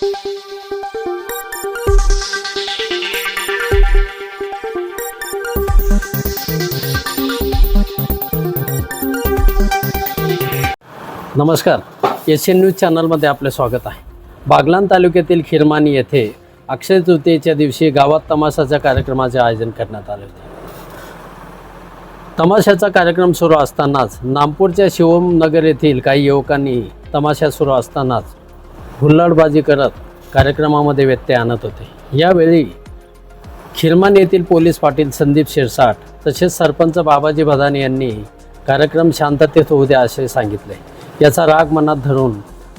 नमस्कार, Asian news चॅनलमध्ये आपले स्वागत आहे। बागलाण तालुक्यातील खिरमानी येथे अक्षय तृतीयेच्या दिवशी गावात तमाशाच्या कार्यक्रमाचे आयोजन करण्यात आले होते। तमाशाचा कार्यक्रम सुरू असतानाच नामपूरच्या शिवम नगर येथील काही युवकांनी तमाशा सुरू असतानाच हुल्लडबाजी करत कार्यक्रमामध्ये व्यत्यय आणत होते। यावेळी खिरमानी येथील पोलीस पाटील संदीप शिरसाट तसेच सरपंच बाबाजी भदाने यांनी कार्यक्रम शांततेत होऊ द्या असे सांगितले। याचा राग मनात धरून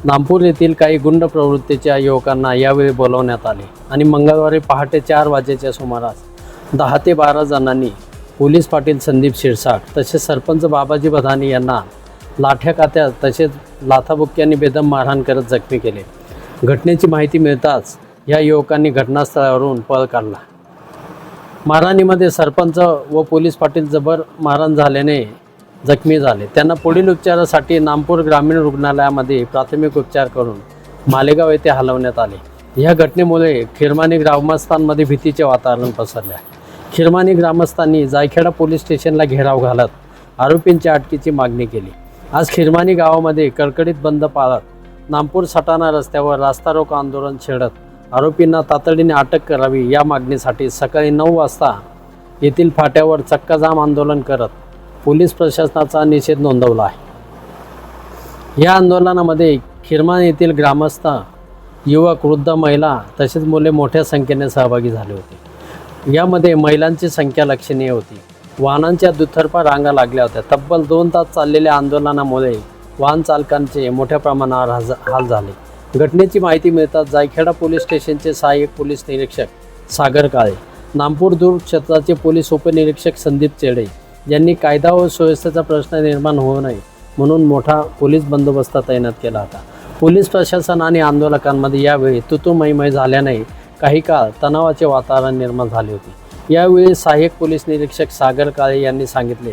नामपूर येथील काही गुंड प्रवृत्तीच्या युवकांना यावेळी बोलवण्यात आले आणि मंगळवारी पहाटे 4 वाजेच्या सुमारास 10 ते 12 जणांनी पोलीस पाटील संदीप शिरसाट तसेच सरपंच बाबाजी भदाने यांना लाठ्या कात्या तसेच लाथाबुक्क्यांनी बेदम मारहाण करत जखमी केले। घटनेची माहिती मिळताच या युवकांनी घटनास्थळावरून पळ काढला। मारहाणीमध्ये सरपंच व पोलीस पाटील जबर मारहाण झाल्याने जखमी झाले। त्यांना पुढील उपचारासाठी नामपूर ग्रामीण रुग्णालयामध्ये प्राथमिक उपचार करून मालेगाव येथे हलवण्यात आले। या घटनेमुळे खिरमानी ग्रामस्थांमध्ये भीतीचे वातावरण पसरले आहे। खिरमानी ग्रामस्थांनी जायखेडा पोलीस स्टेशनला घेराव घालत आरोपींच्या अटकेची मागणी केली। आज खिरमानी गावामध्ये कडकडीत बंद पाळत नामपूर सटाणा रस्त्यावर रास्ता रोको आंदोलन छेडत आरोपींना तातडीने अटक करावी या मागणीसाठी सकाळी 9 वाजता येथील फाट्यावर चक्काजाम आंदोलन करत पोलीस प्रशासनाचा निषेध नोंदवला आहे। या आंदोलनामध्ये खिरमानी येथील ग्रामस्थ, युवक, वृद्ध, महिला तसेच मुले मोठ्या संख्येने सहभागी झाले होते। यामध्ये महिलांची संख्या लक्षणीय होती। वाहनांच्या दुतर्फा रांगा लागल्या होत्या। तब्बल 2 तास चाललेल्या आंदोलनामुळे वाहन चालकांचे मोठ्या प्रमाणावर हाल झाले। घटनेची माहिती मिळताच जायखेडा पोलीस स्टेशनचे सहाय्यक पोलीस निरीक्षक सागर काळे, नामपूर दूर क्षेत्राचे पोलीस उपनिरीक्षक संदीप चेडे यांनी कायदा व सुव्यवस्थेचा प्रश्न निर्माण होऊ नये म्हणून मोठा पोलीस बंदोबस्त तैनात केला होता। पोलीस प्रशासन आणि आंदोलकांमध्ये यावेळी तुतुमैमय झाल्याने काही काळ तणावाचे वातावरण निर्माण झाले होते। यावेळी सहाय्यक पोलीस निरीक्षक सागर काळे यांनी सांगितले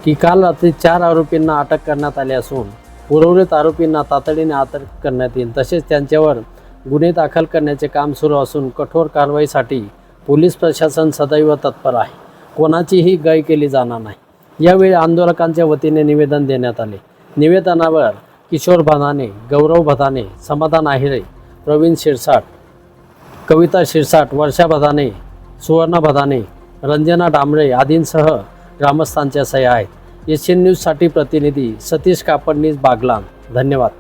की काल रात्री 4 आरोपींना अटक करण्यात आली असून उर्वरित आरोपींना तातडीने अटक करण्यात येईल। तसेच त्यांच्यावर गुन्हे दाखल करण्याचे काम सुरू असून कठोर कारवाईसाठी पोलीस प्रशासन सदैव तत्पर आहे। कोणाचीही गय केली जाणार नाही। यावेळी आंदोलकांच्या वतीने निवेदन देण्यात आले। निवेदनावर किशोर भदाने, गौरव भदाने, समाधान आहिरे, प्रवीण शिरसाट, कविता शिरसाट, वर्षा भदाने, सुवर्णा भदाने, रंजना डांबरे आदींसह ग्रामस्थांच्या सह्या आहेत। एशियन न्यूजसाठी प्रतिनिधी सतीश कापडनीस, बागलाण। धन्यवाद।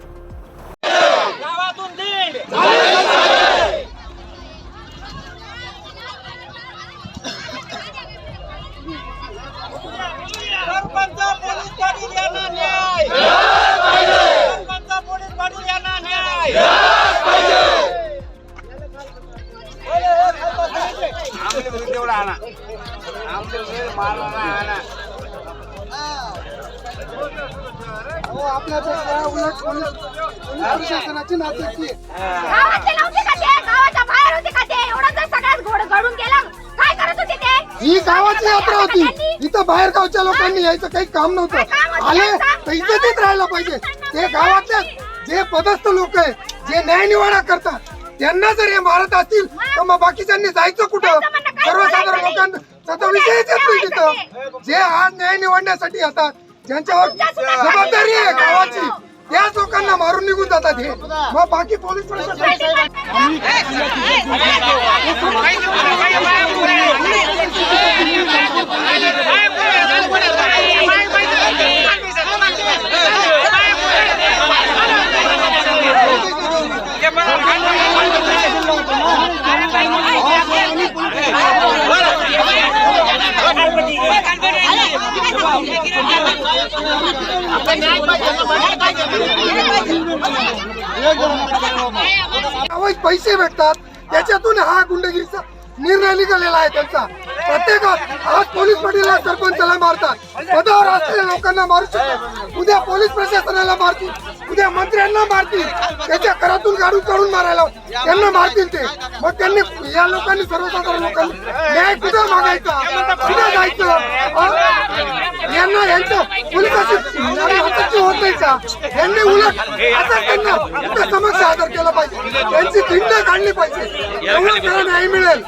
ही गावाची यात्रा होती। इथं बाहेर गावच्या लोकांनी यायचं काही काम नव्हतं। आले तर इज्जतीत राहायला पाहिजे। ते गावातले जे पदस्थ लोक आहे, जे न्यायनिवाडा करतात, त्यांना जर हे मारत असतील तर मग बाकीच्यांनी जायचं कुठं? सर्वसाधारण लोकांचा तर विषयच येत नाही तिथं। जे आज न्याय निवडण्यासाठी येतात, ज्यांच्यावर जबाबदारी आहे गावाची, त्याच लोकांना मारून निघून जातात हे। मग बाकी पोलीस पैसे भेटतात, त्याच्यातून हा गुंडगिरीचा निर्णय निघालेला आहे त्यांचा। प्रत्येक आज पोलीस पाटीलला सरपंचाला मारतात, पदावर असलेल्या लोकांना मारू शकतात, उद्या पोलीस प्रशासनाला मारतील, उद्या मंत्र्यांना मारतील, त्याच्या घरातून गाडून काढून मारायला त्यांना मारतील ते. मग त्यांनी या लोकांनी सर्वसाधारण लोकांनी न्याय कुठं मागायचा, कुठं जायचं? यांना यांचं पोलिसाची होत नाही का? यांनी उलट आता त्यांना कुठं समक्ष आदर केला पाहिजे, त्यांची धिंड काढली पाहिजे, एवढं त्याला न्याय मिळेल.